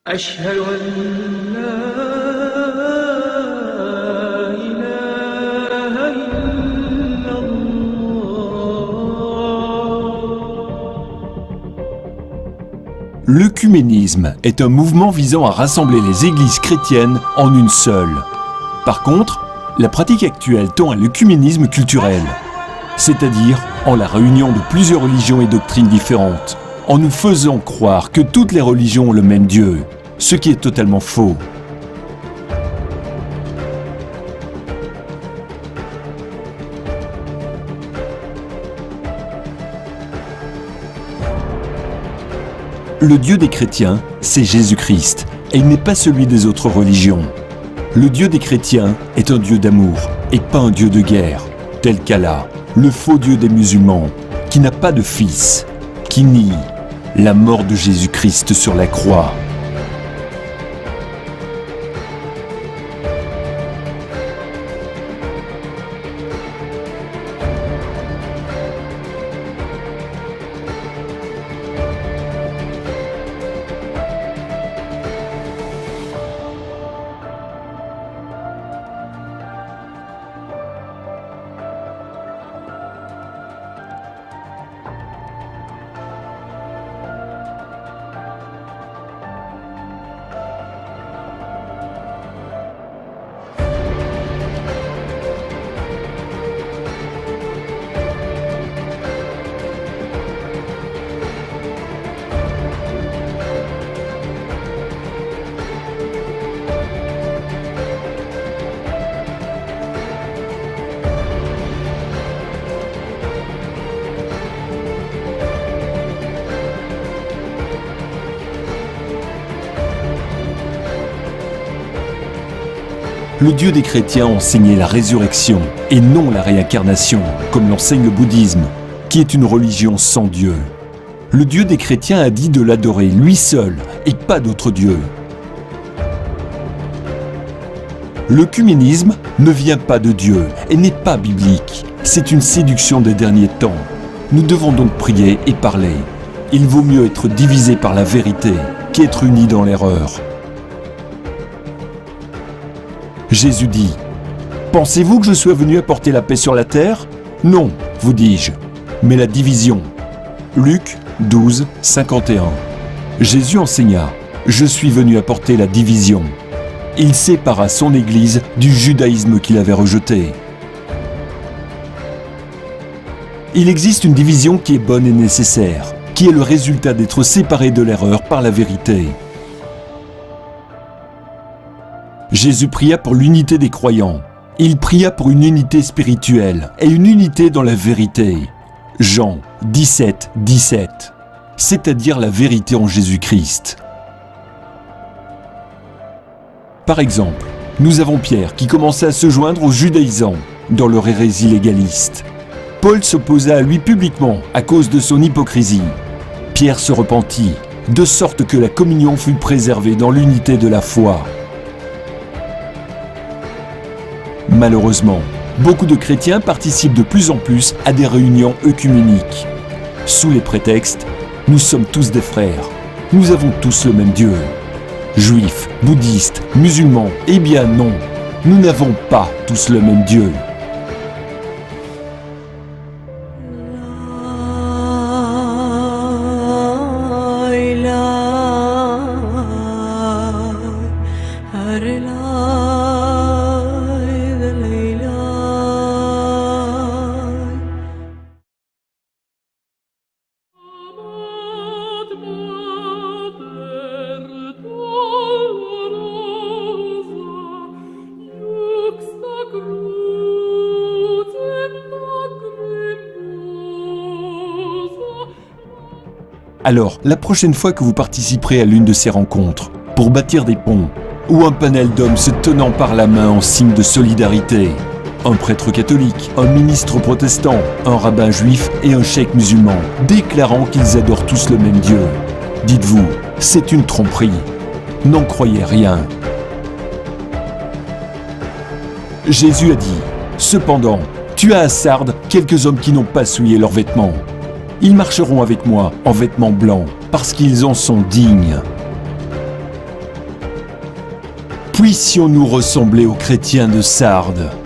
أشهد أن لا إله إلا الله. L'œcuménisme est un mouvement visant à rassembler les églises chrétiennes en une seule. Par contre, la pratique actuelle tend à l'œcuménisme culturel, c'est-à-dire en la réunion de plusieurs religions et doctrines différentes, en nous faisant croire que toutes les religions ont le même Dieu, ce qui est totalement faux. Le Dieu des chrétiens, c'est Jésus-Christ, et il n'est pas celui des autres religions. Le Dieu des chrétiens est un Dieu d'amour, et pas un Dieu de guerre, tel qu'Allah, le faux Dieu des musulmans, qui n'a pas de fils, qui nie la mort de Jésus-Christ sur la croix. Le Dieu des chrétiens enseignait la résurrection et non la réincarnation, comme l'enseigne le bouddhisme, qui est une religion sans Dieu. Le Dieu des chrétiens a dit de l'adorer lui seul et pas d'autre Dieu. L'œcuménisme ne vient pas de Dieu et n'est pas biblique. C'est une séduction des derniers temps. Nous devons donc prier et parler. Il vaut mieux être divisé par la vérité qu'être unis dans l'erreur. Jésus dit « Pensez-vous que je sois venu apporter la paix sur la terre ? Non, vous dis-je, mais la division. » Luc 12, 51. Jésus enseigna « Je suis venu apporter la division. » Il sépara son Église du judaïsme qu'il avait rejeté. Il existe une division qui est bonne et nécessaire, qui est le résultat d'être séparé de l'erreur par la vérité. Jésus pria pour l'unité des croyants. Il pria pour une unité spirituelle et une unité dans la vérité. Jean 17, 17. C'est-à-dire la vérité en Jésus-Christ. Par exemple, nous avons Pierre qui commençait à se joindre aux judaïsants dans leur hérésie légaliste. Paul s'opposa à lui publiquement à cause de son hypocrisie. Pierre se repentit, de sorte que la communion fut préservée dans l'unité de la foi. Malheureusement, beaucoup de chrétiens participent de plus en plus à des réunions œcuméniques. Sous les prétextes « Nous sommes tous des frères, nous avons tous le même Dieu ». Juifs, bouddhistes, musulmans, eh bien non, nous n'avons pas tous le même Dieu. Alors, la prochaine fois que vous participerez à l'une de ces rencontres, pour bâtir des ponts, ou un panel d'hommes se tenant par la main en signe de solidarité, un prêtre catholique, un ministre protestant, un rabbin juif et un cheikh musulman, déclarant qu'ils adorent tous le même Dieu. Dites-vous, c'est une tromperie. N'en croyez rien. Jésus a dit « Cependant, tu as à Sardes quelques hommes qui n'ont pas souillé leurs vêtements. Ils marcheront avec moi en vêtements blancs, parce qu'ils en sont dignes. » puissions-nous ressembler aux chrétiens de Sardes.